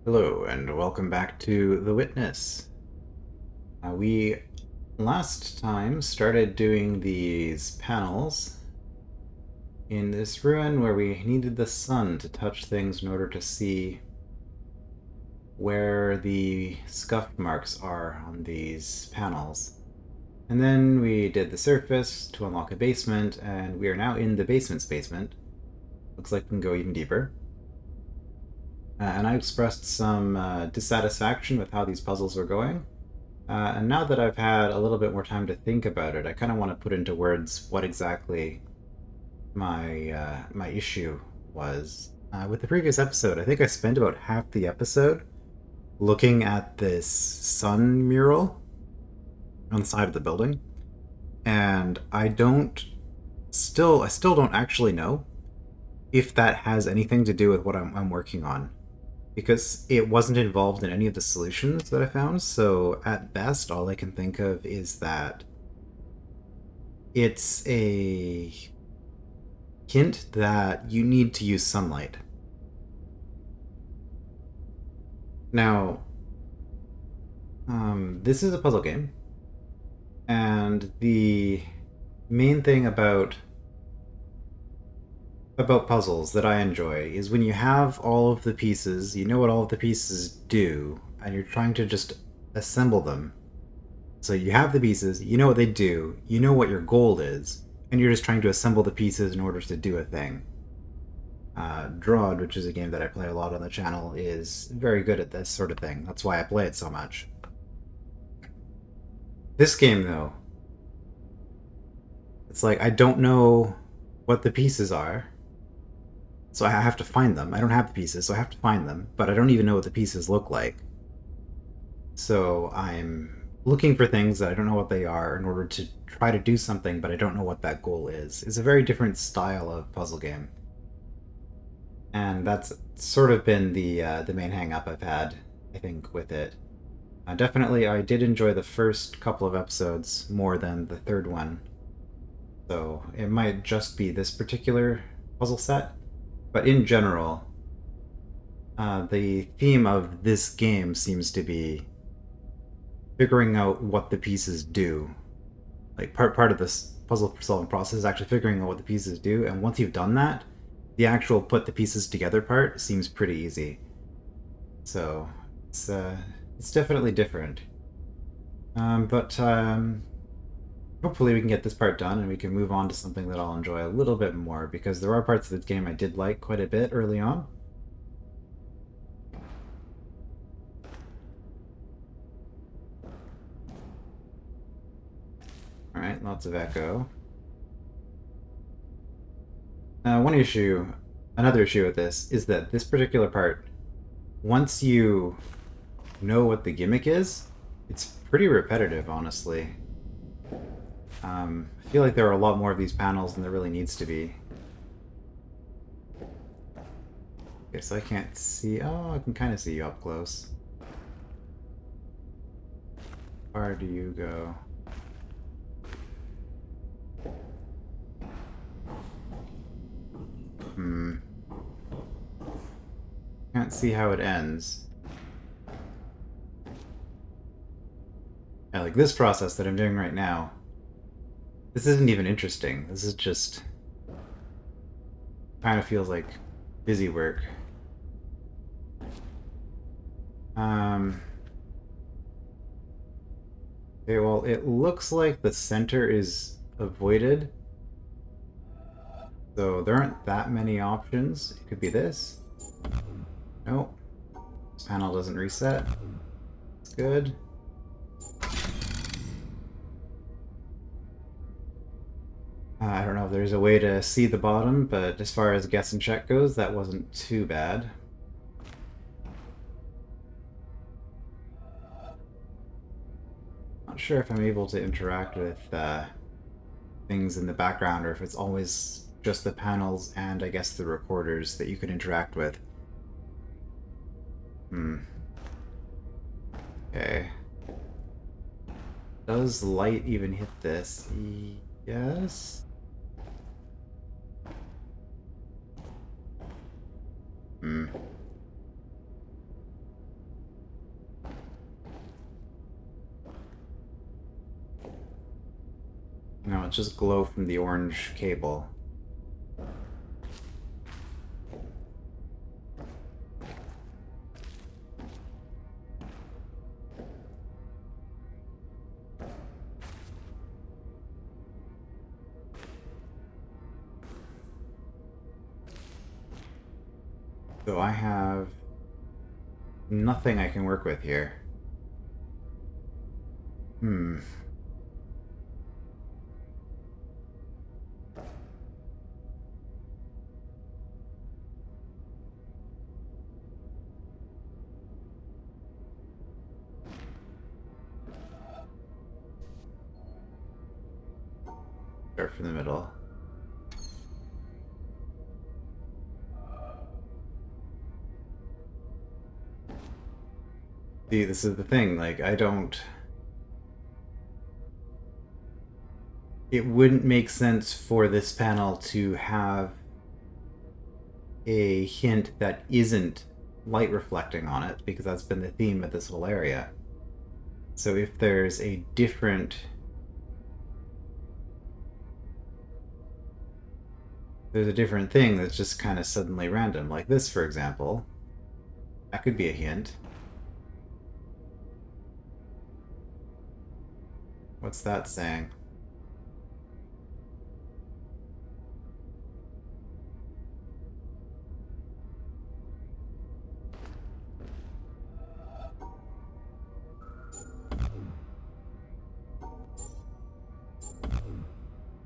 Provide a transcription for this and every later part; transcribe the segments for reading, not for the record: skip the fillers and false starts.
Hello, and welcome back to The Witness. We last time started doing these panels in this ruin where we needed the sun to touch things in order to see where the scuff marks are on these panels. And then we did the surface to unlock a basement, and we are now in the basement's basement. Looks like we can go even deeper. And I expressed some dissatisfaction with how these puzzles were going. And now that I've had a little bit more time to think about it, I kind of want to put into words what exactly my issue was. With the previous episode, I think I spent about half the episode looking at this sun mural on the side of the building, and I still don't actually know if that has anything to do with what I'm working on, because it wasn't involved in any of the solutions that I found. So at best, all I can think of is that it's a hint that you need to use sunlight. Now, this is a puzzle game, and the main thing about puzzles that I enjoy is when you have all of the pieces, you know what all of the pieces do, and you're trying to just assemble them. So you have the pieces, you know what they do, you know what your goal is, and you're just trying to assemble the pieces in order to do a thing. Drawed, which is a game that I play a lot on the channel, is very good at this sort of thing. That's why I play it so much. This game, though, it's like I don't know what the pieces are, so I have to find them. I don't have the pieces, so I have to find them, but I don't even know what the pieces look like. So I'm looking for things that I don't know what they are in order to try to do something, but I don't know what that goal is. It's a very different style of puzzle game, and that's sort of been the main hang up I've had, I think, with it. Definitely, I did enjoy the first couple of episodes more than the third one, so it might just be this particular puzzle set. But in general, the theme of this game seems to be figuring out what the pieces do. Like part of this puzzle solving process is actually figuring out what the pieces do, and once you've done that, the actual put the pieces together part seems pretty easy. So it's definitely different. But hopefully we can get this part done and we can move on to something that I'll enjoy a little bit more, because there are parts of the game I did like quite a bit early on. Alright, lots of echo. Another issue with this is that this particular part, once you know what the gimmick is, it's pretty repetitive, honestly. I feel like there are a lot more of these panels than there really needs to be. Okay, so I can't see. Oh, I can kind of see you up close. How far do you go? Can't see how it ends. Yeah, like this process that I'm doing right now, this isn't even interesting. This is just kind of feels like busy work. Okay, well, it looks like the center is avoided, so there aren't that many options. It could be this. Nope. This panel doesn't reset. It's good. I don't know if there's a way to see the bottom, but as far as guess and check goes, that wasn't too bad. Not sure if I'm able to interact with things in the background, or if it's always just the panels and I guess the recorders that you can interact with. Okay. Does light even hit this? Yes. it's just glow from the orange cable. So I have nothing I can work with here. Hmm. Start from the middle. See, this is the thing, like, I don't... It wouldn't make sense for this panel to have a hint that isn't light reflecting on it, because that's been the theme of this whole area. So if there's a different... There's a different thing that's just kind of suddenly random, like this, for example. That could be a hint. What's that saying?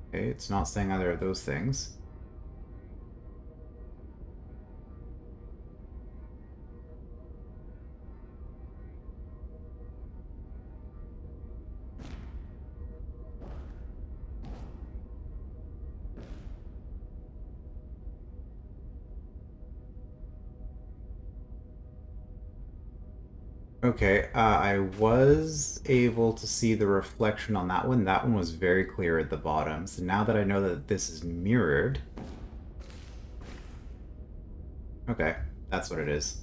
Okay, it's not saying either of those things. Okay, I was able to see the reflection on that one. That one was very clear at the bottom. So now that I know that this is mirrored... Okay, that's what it is.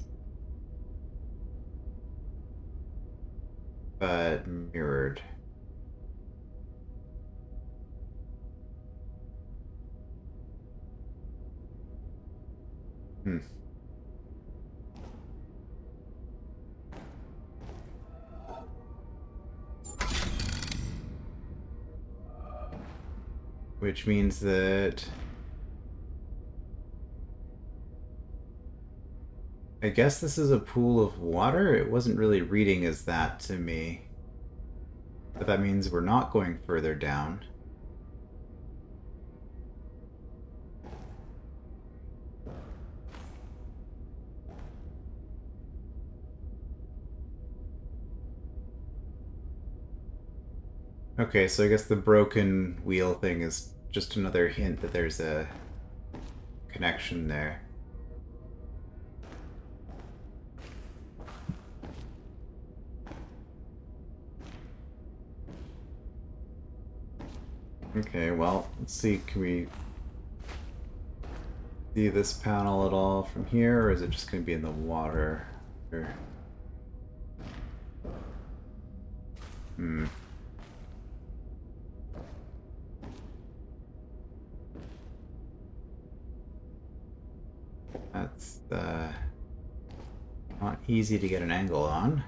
But mirrored. Hmm. Which means that... I guess this is a pool of water? It wasn't really reading as that to me. But that means we're not going further down. Okay, so I guess the broken wheel thing is just another hint that there's a connection there. Okay, well, let's see, can we see this panel at all from here, or is it just going to be in the water? Or... Hmm. That's not easy to get an angle on.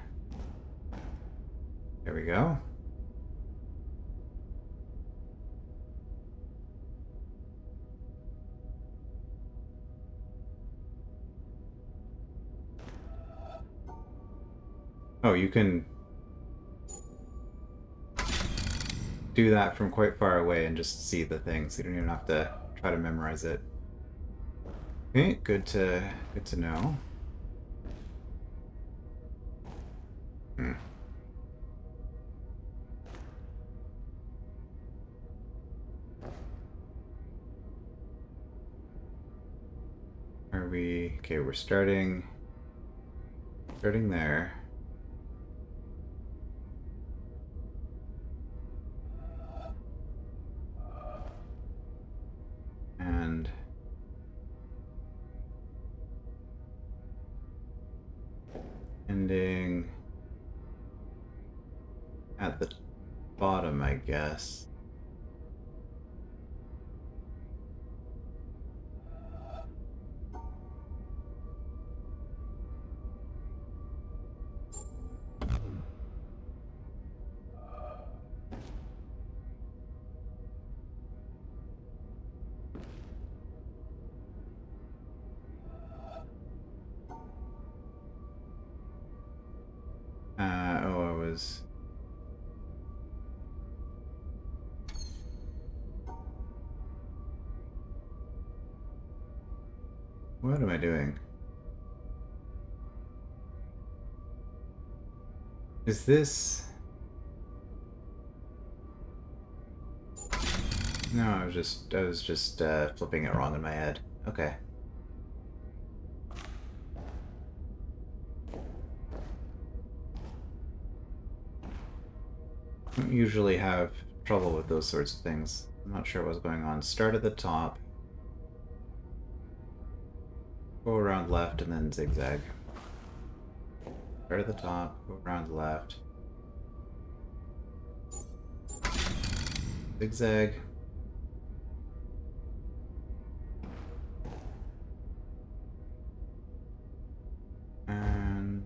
There we go. Oh, you can do that from quite far away and just see the things. You don't even have to try to memorize it. Okay, good to know. Hmm. Are we okay? We're starting there. And ending at the bottom, I guess. was... What am I doing? Is this... No, I was just flipping it wrong in my head. Okay. I don't usually have trouble with those sorts of things. I'm not sure what's going on. Start at the top. Go around left and then zigzag. Start at the top, go around left. Zigzag. And...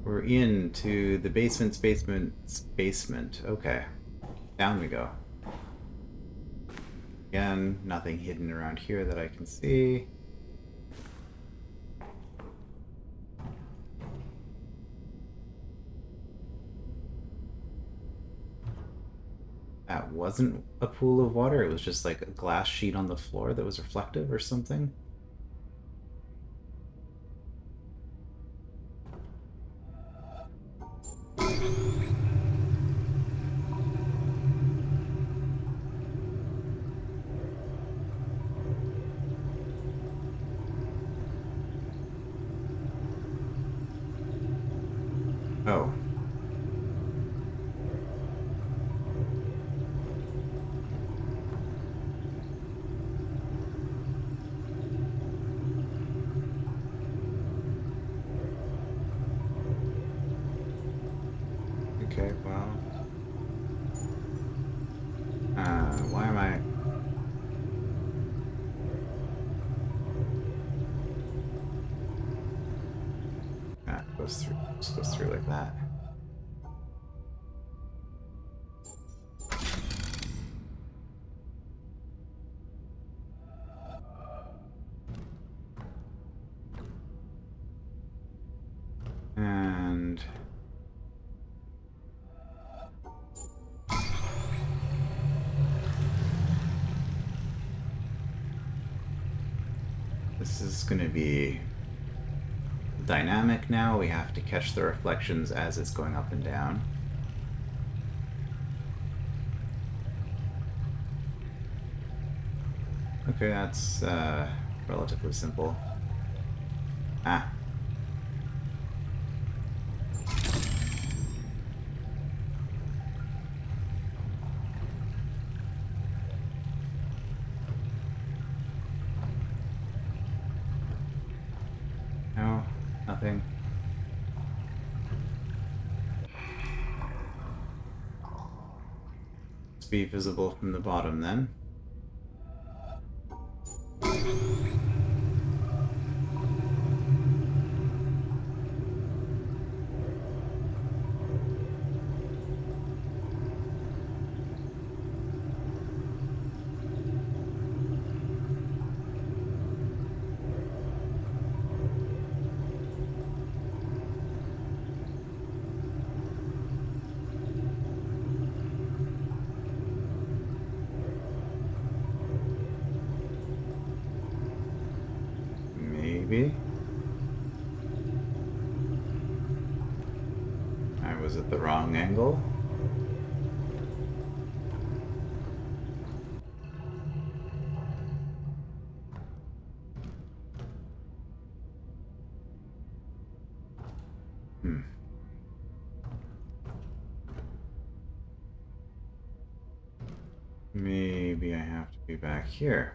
we're into the basement's basement. Okay. Down we go. Again, nothing hidden around here that I can see. That wasn't a pool of water, it was just like a glass sheet on the floor that was reflective or something. Oh. Okay, well... why am I... Ah, it goes through. Just goes through like that. And... this is going to be dynamic now. We have to catch the reflections as it's going up and down. Okay, that's relatively simple. Ah. No, nothing. Let's be visible from the bottom then. Maybe. I was at the wrong angle. Maybe I have to be back here.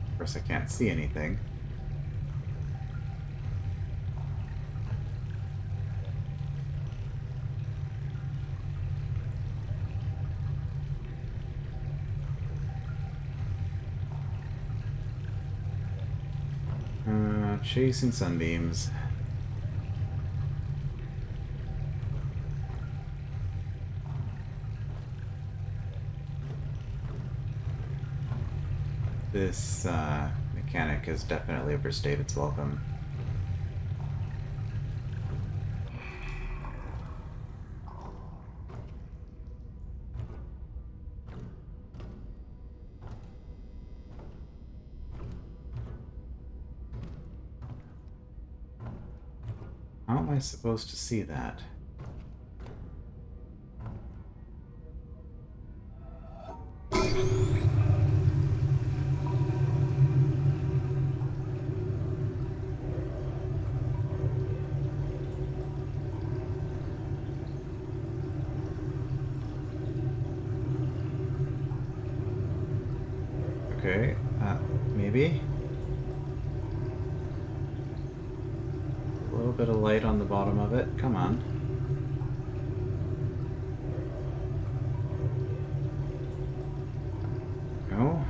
Of course, I can't see anything. Chasing sunbeams. This mechanic has definitely overstayed its welcome. How am I supposed to see that? Okay, maybe? A little bit of light on the bottom of it. Come on. No?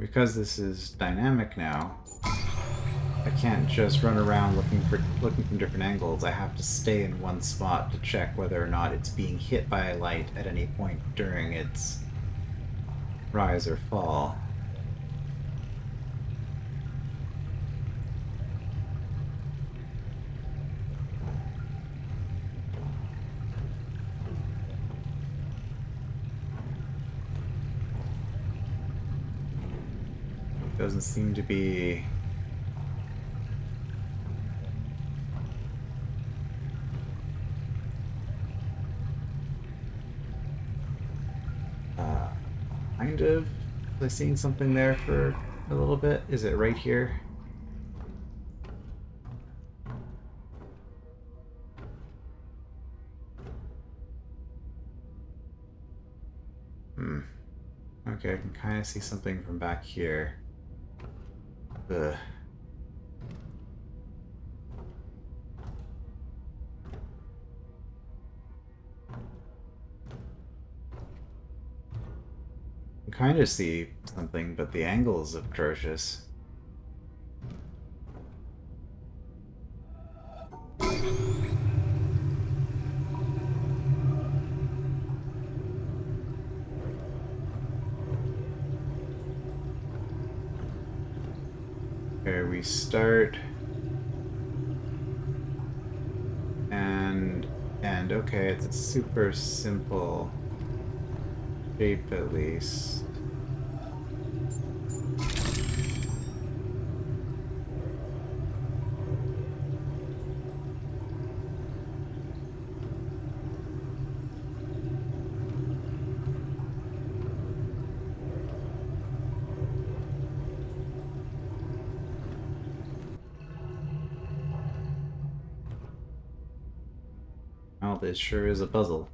Because this is dynamic now, I can't just run around looking from different angles. I have to stay in one spot to check whether or not it's being hit by a light at any point during its rise or fall. Doesn't seem to be kind of. Was I seeing something there for a little bit? Is it right here? Okay, I can kind of see something from back here. Ugh. I can kind of see something, but the angle is atrocious. Okay, we start and okay, it's a super simple shape at least. Well, this sure is a puzzle.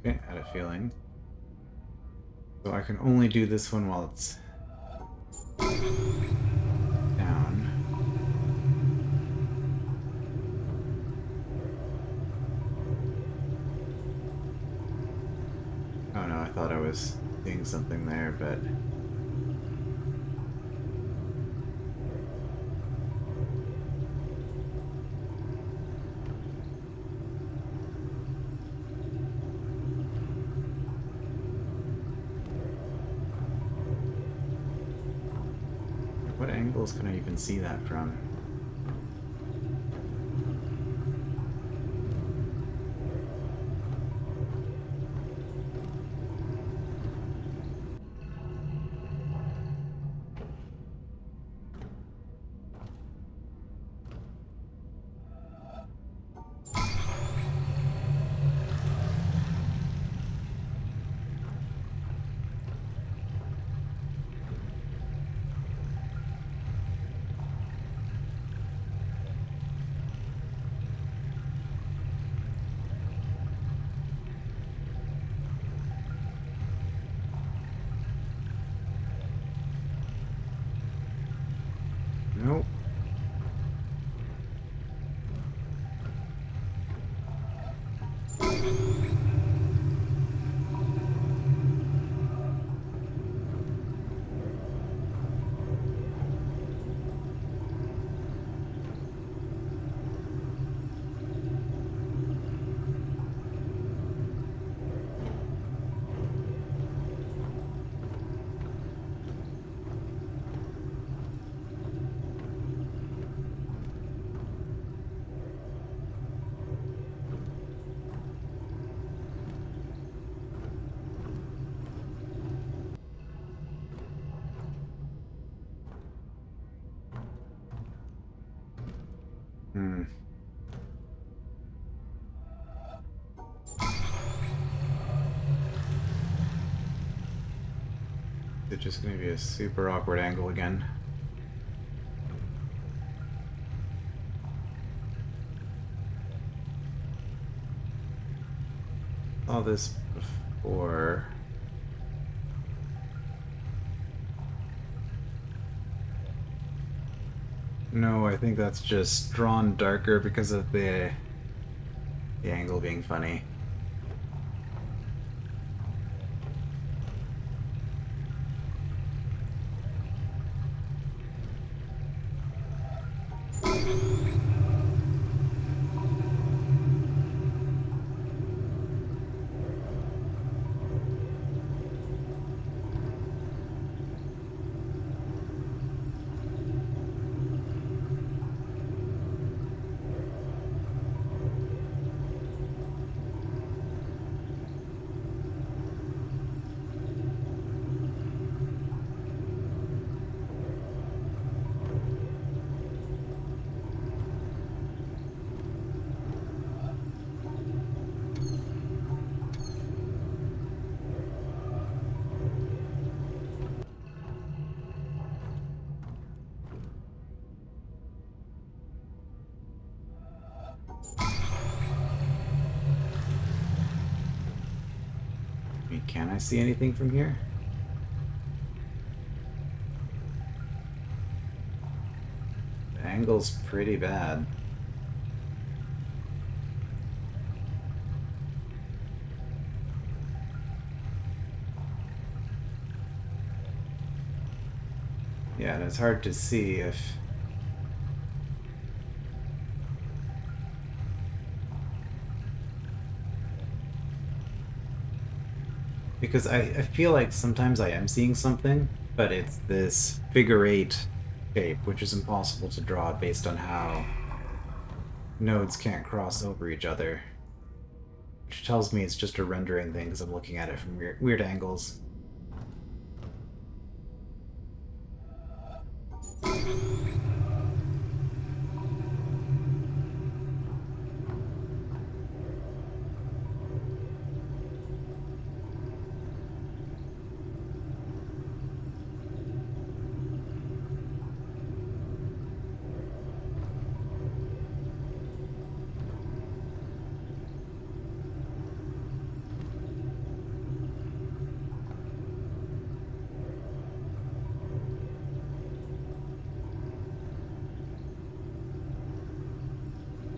Okay, I had a feeling. So I can only do this one while it's down. thought I was seeing something there, but... What angles can I even see that from? Nope. Hmm. It's just gonna be a super awkward angle again. Saw this before. No, I think that's just drawn darker because of the angle being funny. Can I see anything from here? The angle's pretty bad. Yeah, and it's hard to see if... Because I feel like sometimes I am seeing something, but it's this figure eight shape, which is impossible to draw based on how nodes can't cross over each other. Which tells me it's just a rendering thing because I'm looking at it from weird angles.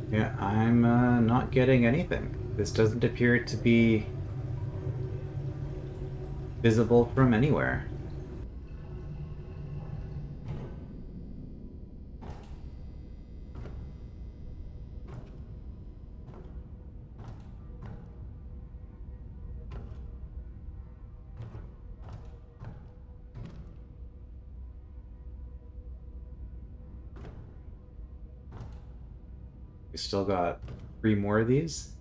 Yeah, I'm not getting anything. This doesn't appear to be visible from anywhere. We still got 3 more of these.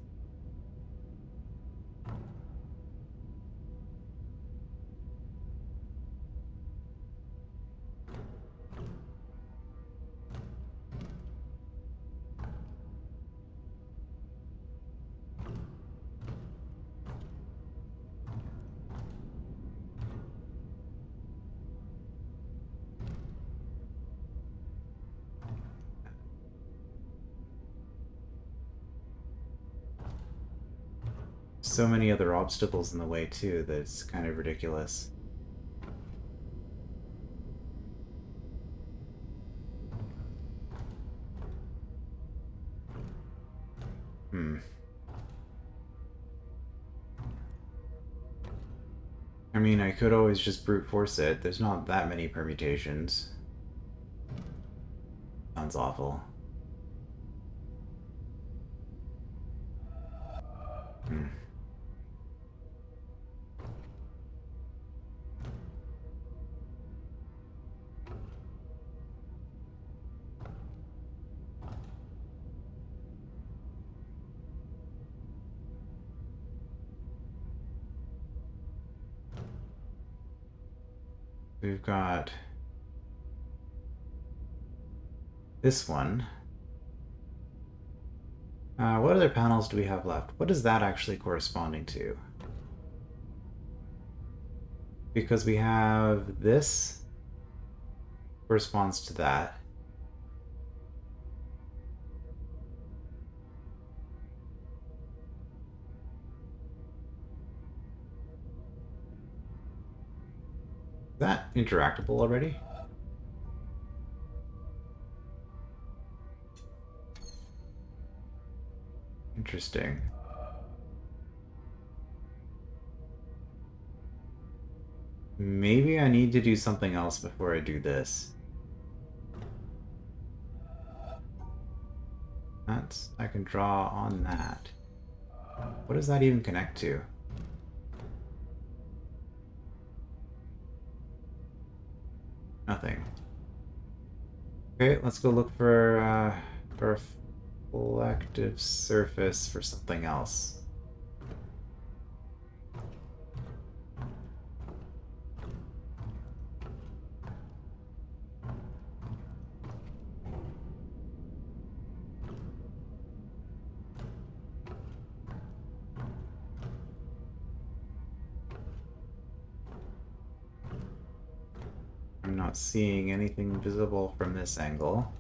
So many other obstacles in the way too that it's kind of ridiculous. Hmm. I mean, I could always just brute force it. There's not that many permutations. Sounds awful. Hmm. We've got this one. What other panels do we have left? What is that actually corresponding to? Because we have this corresponds to that. Is that interactable already? Interesting. Maybe I need to do something else before I do this. I can draw on that. What does that even connect to? Nothing. Okay, let's go look for a reflective surface for something else. I'm not seeing anything visible from this angle.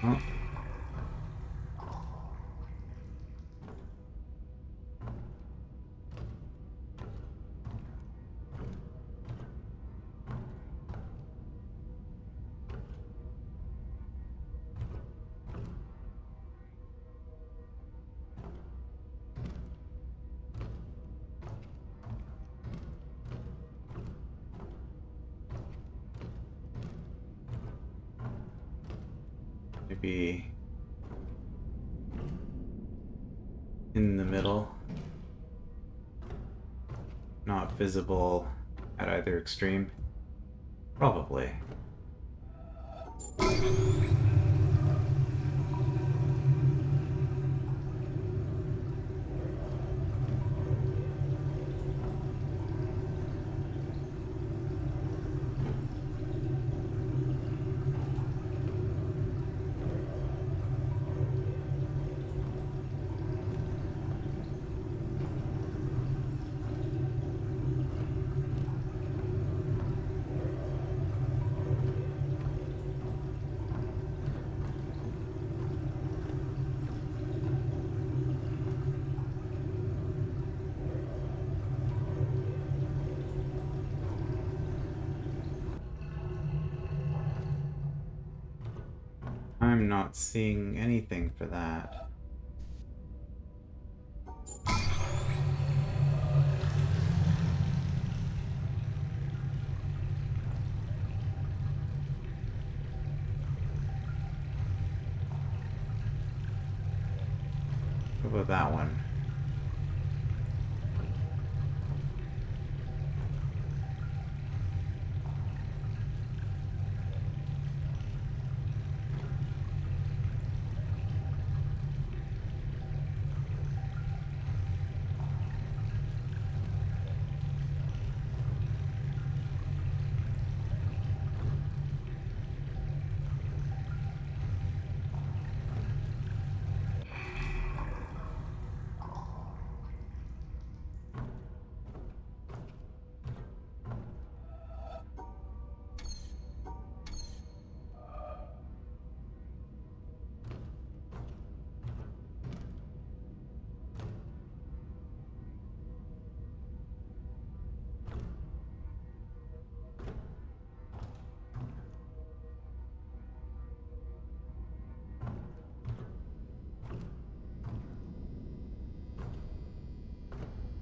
Oh. Maybe in the middle. Not visible at either extreme. Probably. I'm not seeing anything for that. What about that one?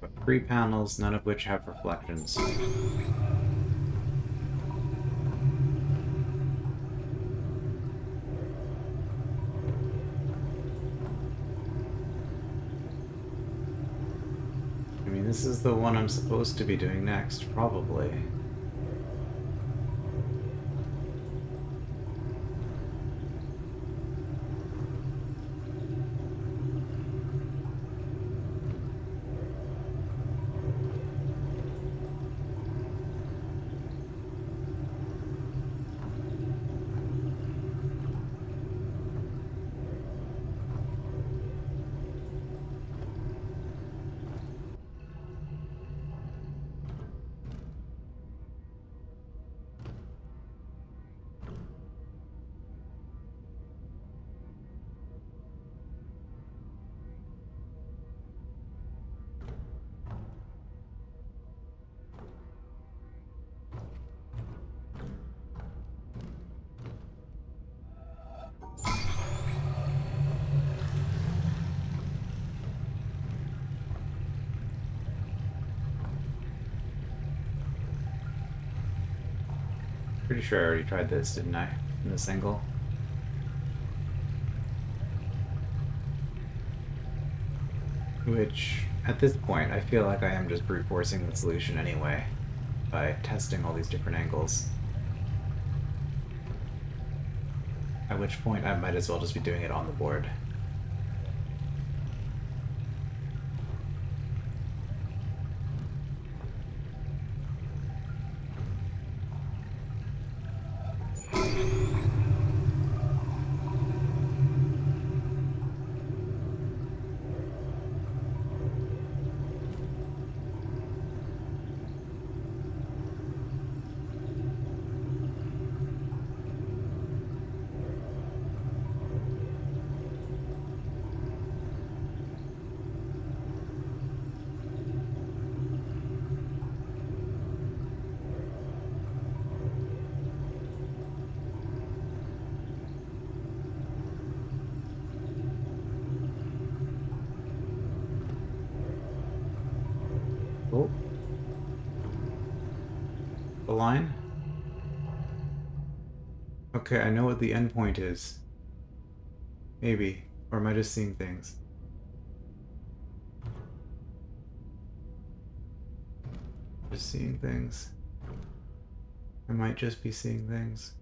But 3 panels, none of which have reflections. I mean, this is the one I'm supposed to be doing next, probably. Pretty sure I already tried this, didn't I? In this angle. Which, at this point, I feel like I am just brute forcing the solution anyway, by testing all these different angles. At which point, I might as well just be doing it on the board. Oh. The line? Okay, I know what the endpoint is. Maybe. Or am I just seeing things? Just seeing things. I might just be seeing things.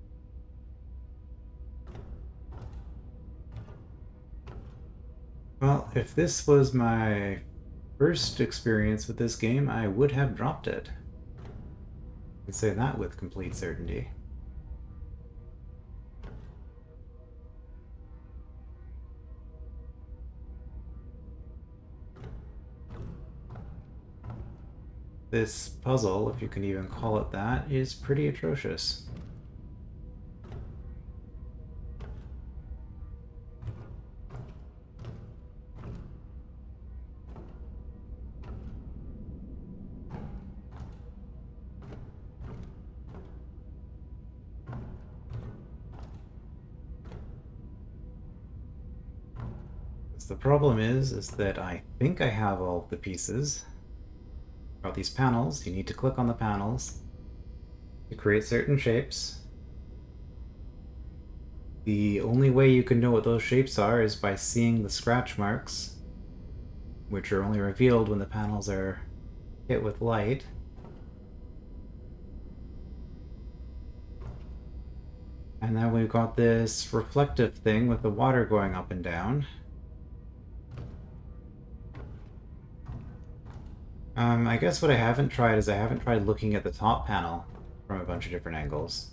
Well, if this was my first experience with this game, I would have dropped it. I can say that with complete certainty. This puzzle, if you can even call it that, is pretty atrocious. the problem is that I think I have all the pieces. About these panels, you need to click on the panels to create certain shapes. The only way you can know what those shapes are is by seeing the scratch marks, which are only revealed when the panels are hit with light. And then we've got this reflective thing with the water going up and down. I guess what I haven't tried is I haven't tried looking at the top panel from a bunch of different angles.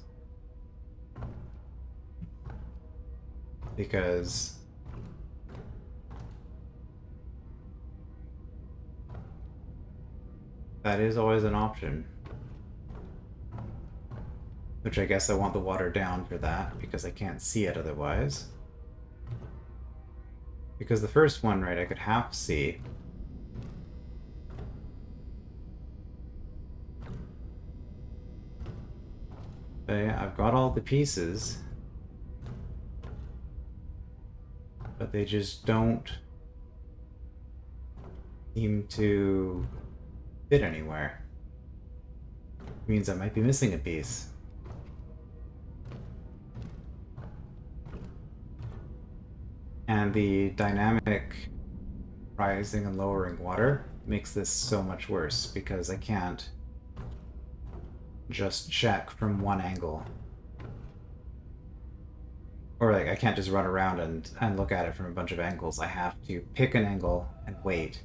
Because that is always an option. Which I guess I want the water down for that, because I can't see it otherwise. Because the first one, right, I could half see. But yeah, I've got all the pieces. But they just don't seem to fit anywhere. It means I might be missing a piece. And the dynamic rising and lowering water makes this so much worse because I can't just check from one angle. Or like I can't just run around and look at it from a bunch of angles. I have to pick an angle and wait.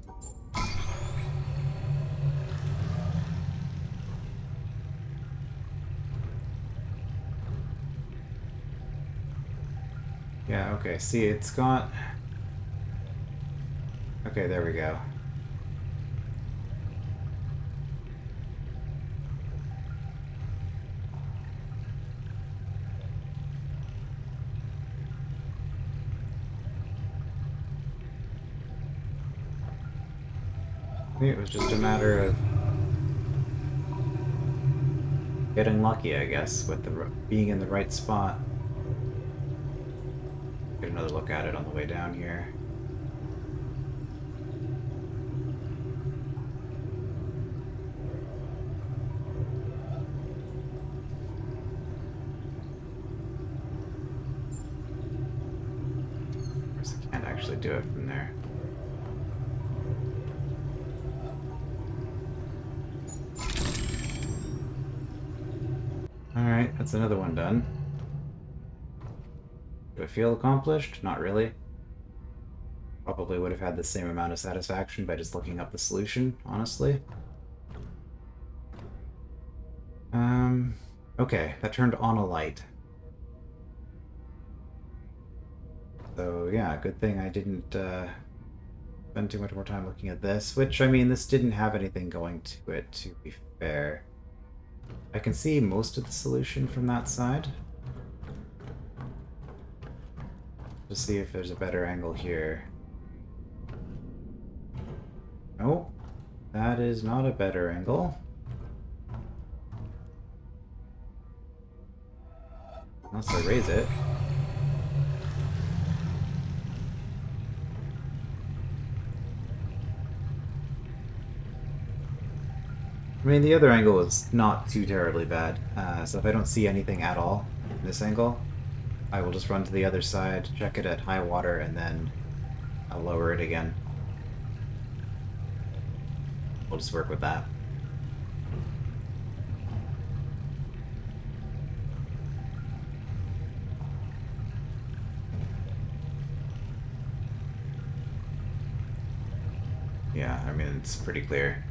Yeah, okay, see, it's got... Okay, there we go. I think it was just a matter of getting lucky, I guess, with the being in the right spot. Get another look at it on the way down here. Of course, I can't actually do it from there. Alright, that's another one done. Do I feel accomplished? Not really. Probably would have had the same amount of satisfaction by just looking up the solution, honestly. Okay, that turned on a light. So yeah, good thing I didn't spend too much more time looking at this, which, I mean, this didn't have anything going to it, to be fair. I can see most of the solution from that side. To see if there's a better angle here. Nope, that is not a better angle. Unless I raise it. I mean, the other angle is not too terribly bad, so if I don't see anything at all in this angle, I will just run to the other side, check it at high water, and then I'll lower it again. We'll just work with that. Yeah, I mean, it's pretty clear.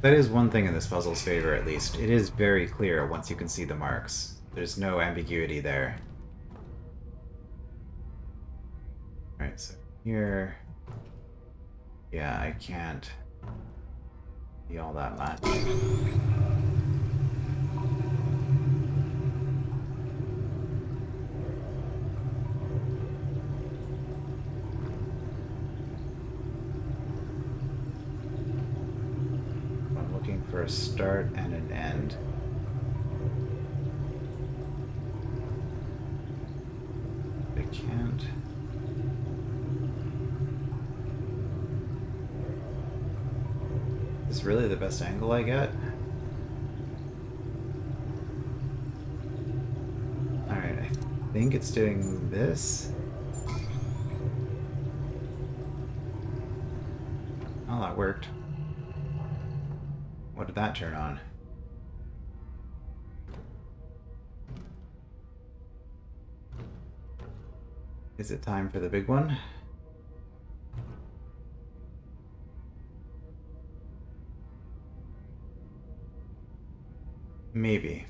That is one thing in this puzzle's favor, at least. It is very clear once you can see the marks. There's no ambiguity there. Alright, so here... Yeah, I can't see all that much. For a start and an end. I can't. Is this really the best angle I get? Alright, I think it's doing this. Oh, that worked. What did that turn on? Is it time for the big one? Maybe.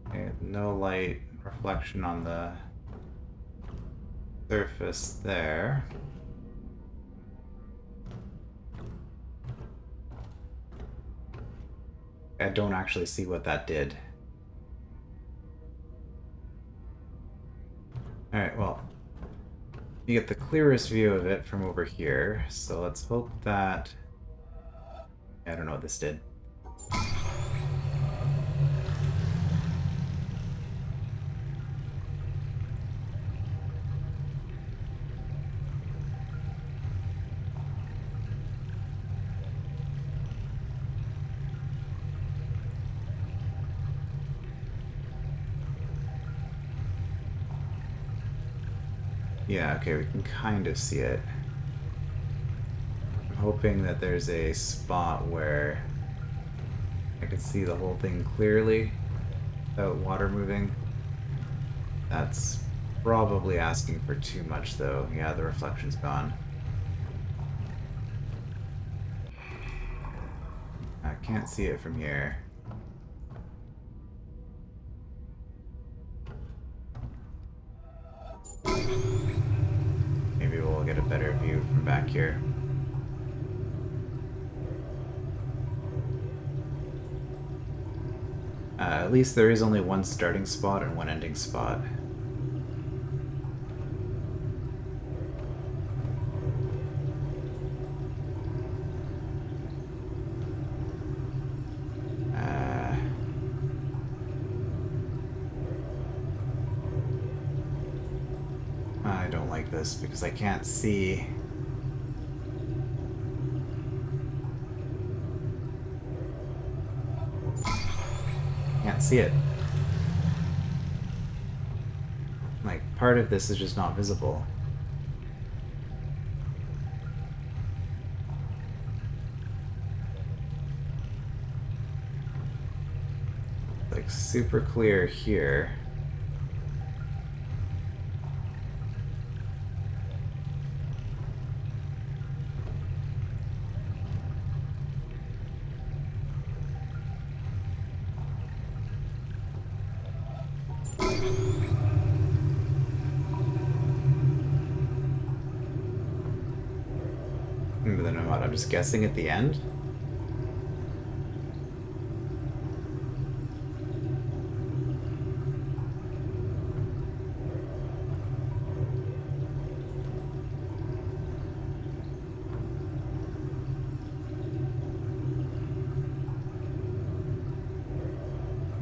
Okay, no light reflection on the surface there. I don't actually see what that did. Alright, well, you get the clearest view of it from over here, so let's hope that... I don't know what this did. Yeah, okay, we can kind of see it. I'm hoping that there's a spot where I can see the whole thing clearly without water moving. That's probably asking for too much, though. Yeah, the reflection's gone. I can't see it from here. Maybe we'll get a better view from back here. At least there is only one starting spot and one ending spot. I don't like this because I can't see. Can't see it. Like, part of this is just not visible. Like, super clear here. But then what, I'm just guessing at the end?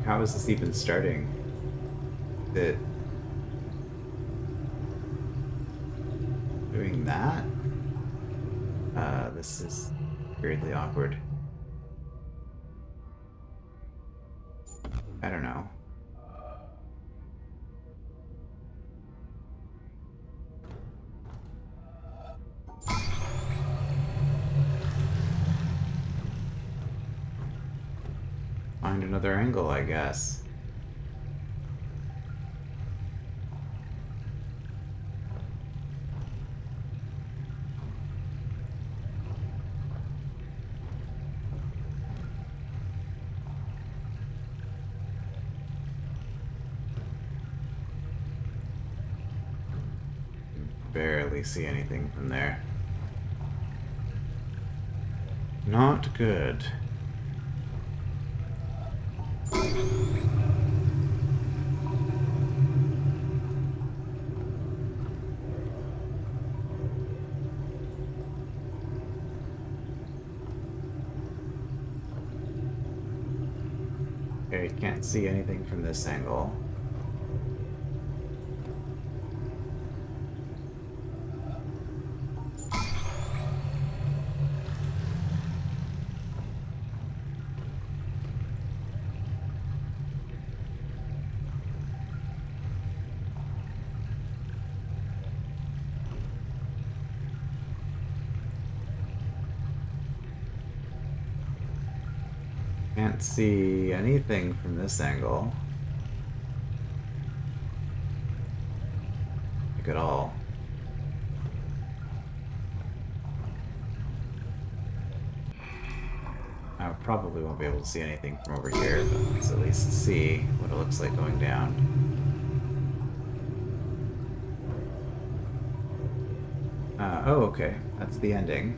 How is this even starting? Is it doing that? This is weirdly awkward. I don't know. Find another angle, I guess. Barely see anything from there. Not good. Okay, can't see anything from this angle. Can't see anything from this angle. Like at all. I probably won't be able to see anything from over here, but let's at least see what it looks like going down. Oh, okay. That's the ending.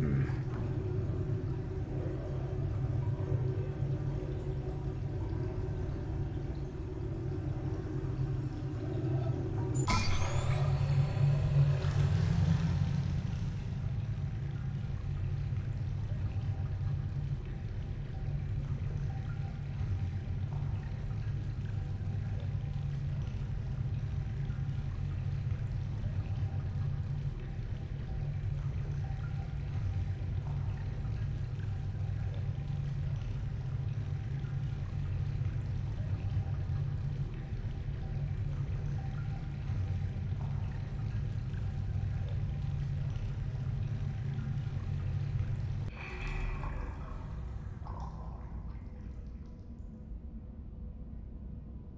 Hmm.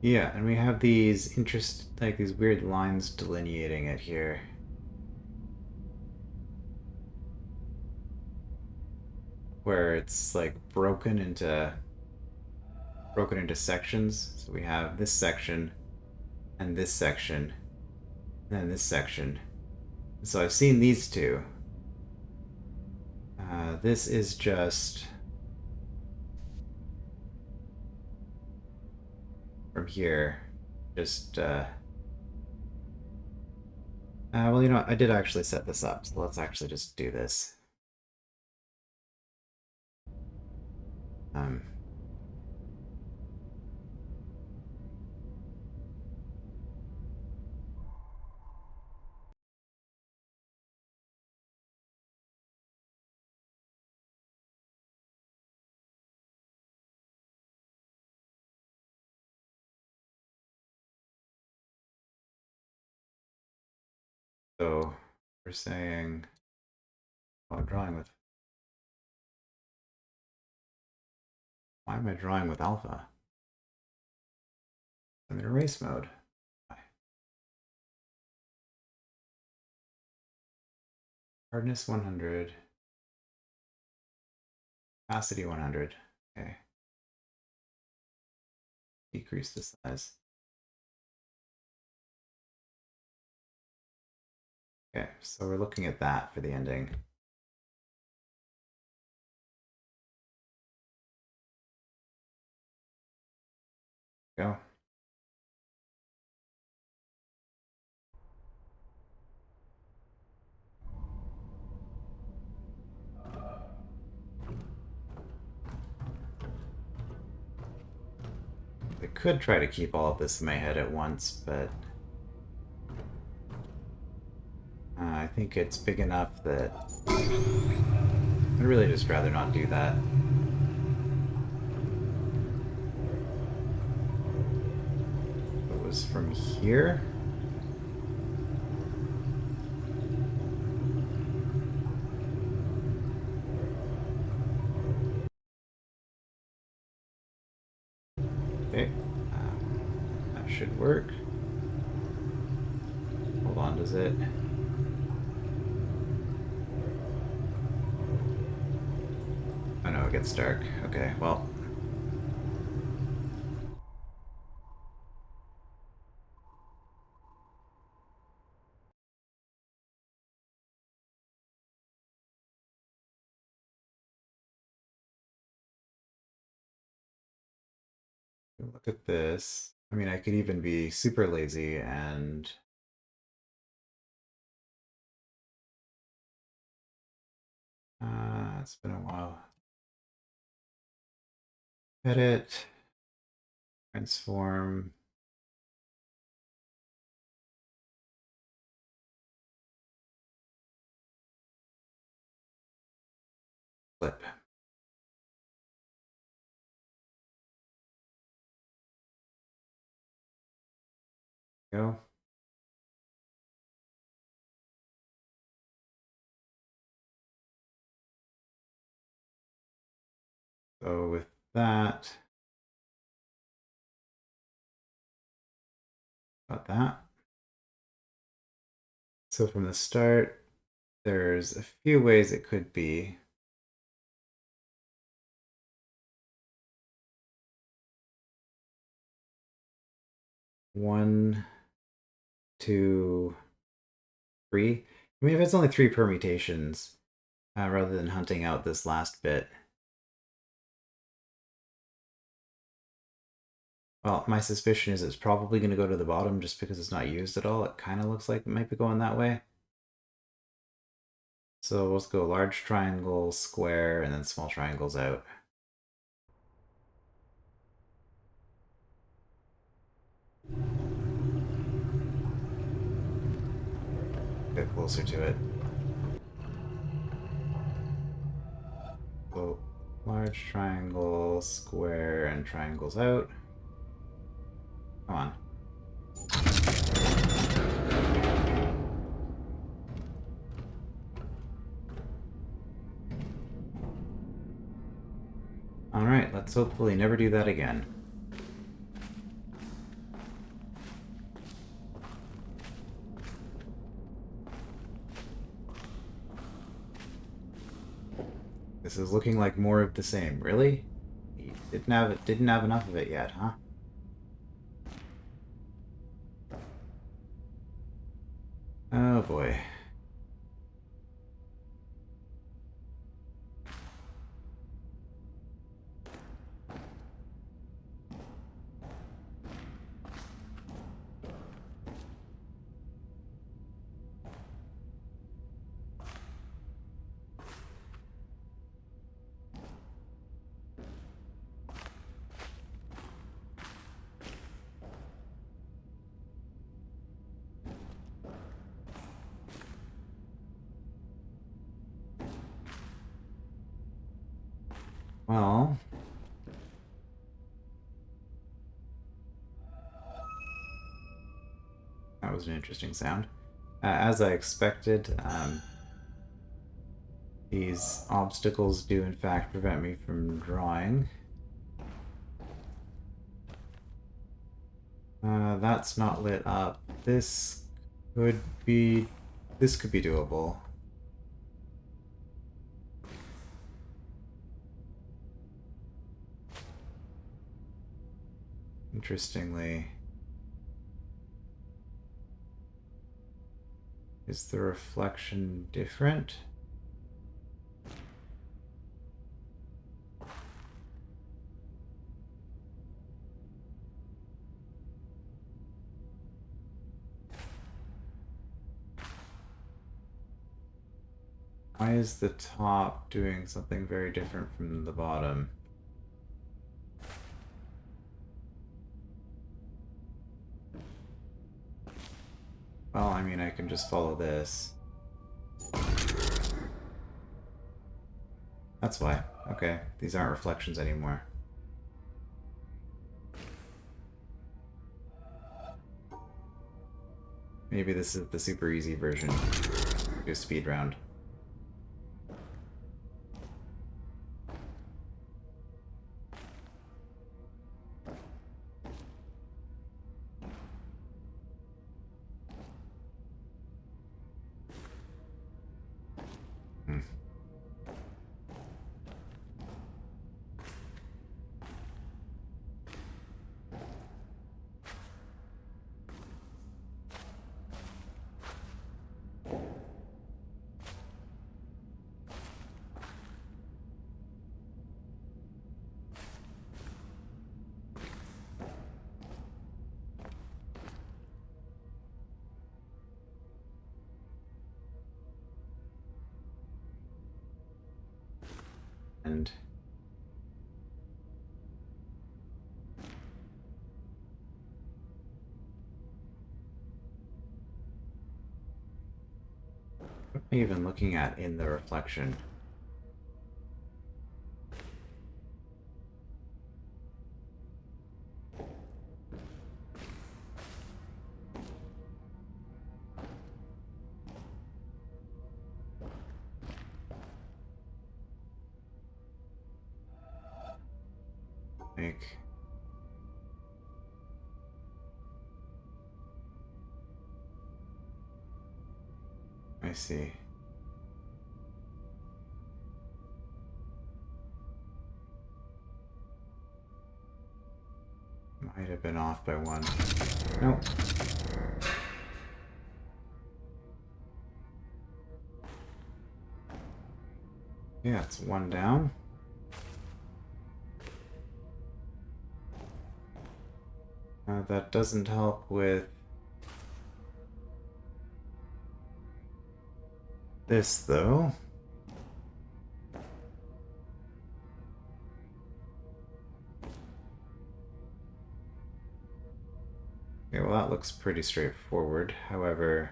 Yeah, and we have these like these weird lines delineating it here. Where it's like broken into sections. So we have this section and this section and then this section. So I've seen these two. This is just from here. Just well, you know what? I did actually set this up, so let's actually just do this. Um, so we're saying, oh, drawing with. Why am I drawing with alpha? I'm in erase mode. Hardness 100. Opacity 100. Okay. Decrease the size. Okay, so we're looking at that for the ending. Go. I could try to keep all of this in my head at once, but I think it's big enough that I'd really just rather not do that. It was from here. Okay, that should work. Hold on, does it? Oh no, it gets dark. Okay, well. look at this. I mean, I could even be super lazy and it's been a while. Edit, transform. Flip. Go. So with that, got that. So from the start, there's a few ways it could be. One, two, three. I mean, if it's only three permutations, rather than hunting out this last bit. Well, my suspicion is it's probably going to go to the bottom just because it's not used at all. It kind of looks like it might be going that way. So let's go large triangle, square, and then small triangles out. Get closer to it. So large triangle, square, and triangles out. Come on. Alright, let's hopefully never do that again. This is looking like more of the same. Really? You didn't have enough of it yet, huh? Oh boy. Well, that was an interesting sound. As I expected, these obstacles do in fact prevent me from drawing. That's not lit up. Could be... This could be doable. Interestingly, is the reflection different? Why is the top doing something very different from the bottom? Well, I mean, I can just follow this. That's why. Okay, these aren't reflections anymore. Maybe this is the super easy version. Do a speed round. Hmm. And what am I even looking at in the reflection? Like, I see. Might have been off by one. Nope. Yeah, it's one down. That doesn't help with this, though. Okay, well, that looks pretty straightforward. However,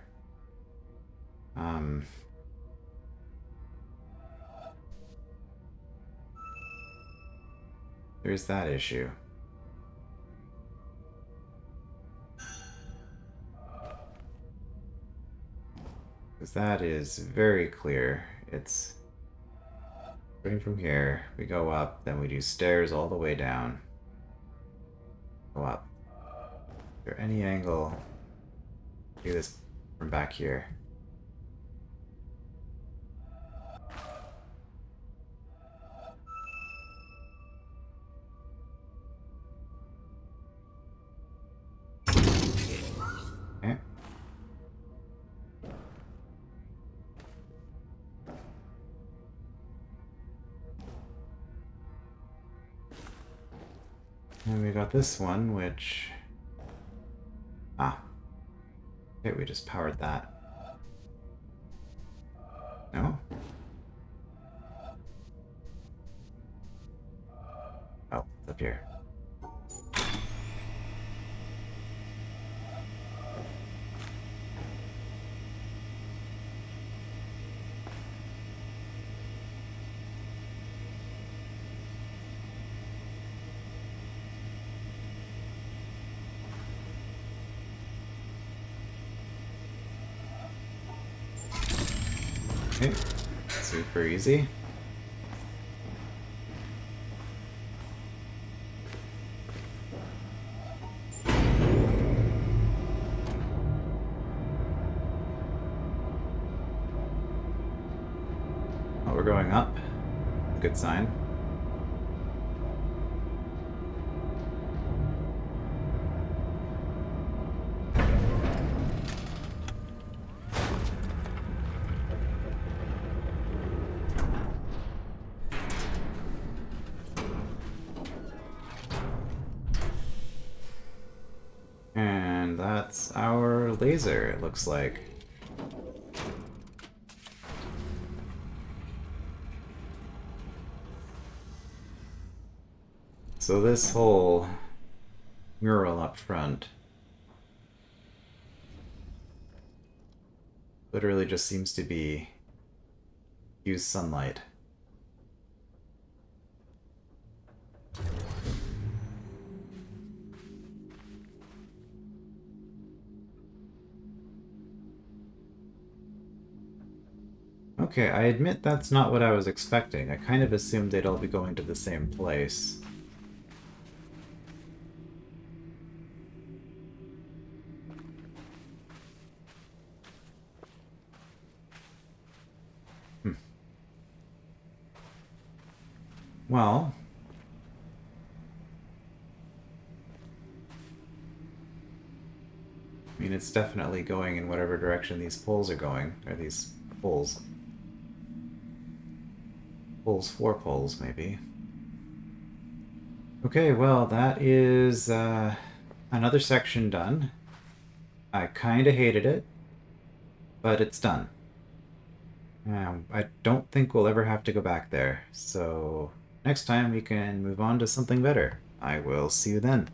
there's that issue. Because that is very clear. It's starting from here. We go up, then we do stairs all the way down. Go up. Is there any angle? Do this from back here. Okay. And we got this one, which... Ah. Okay, we just powered that. No? Oh, it's up here. Okay, super easy. Oh, we're going up. Good sign. And that's our laser, it looks like. So this whole mural up front literally just seems to be use sunlight. Okay, I admit that's not what I was expecting. I kind of assumed they'd all be going to the same place. Well... I mean, it's definitely going in whatever direction these poles are going. Or these poles. Poles, 4 poles, maybe. Okay, well, that is another section done. I kinda hated it, but it's done. I don't think we'll ever have to go back there. So next time we can move on to something better. I will see you then.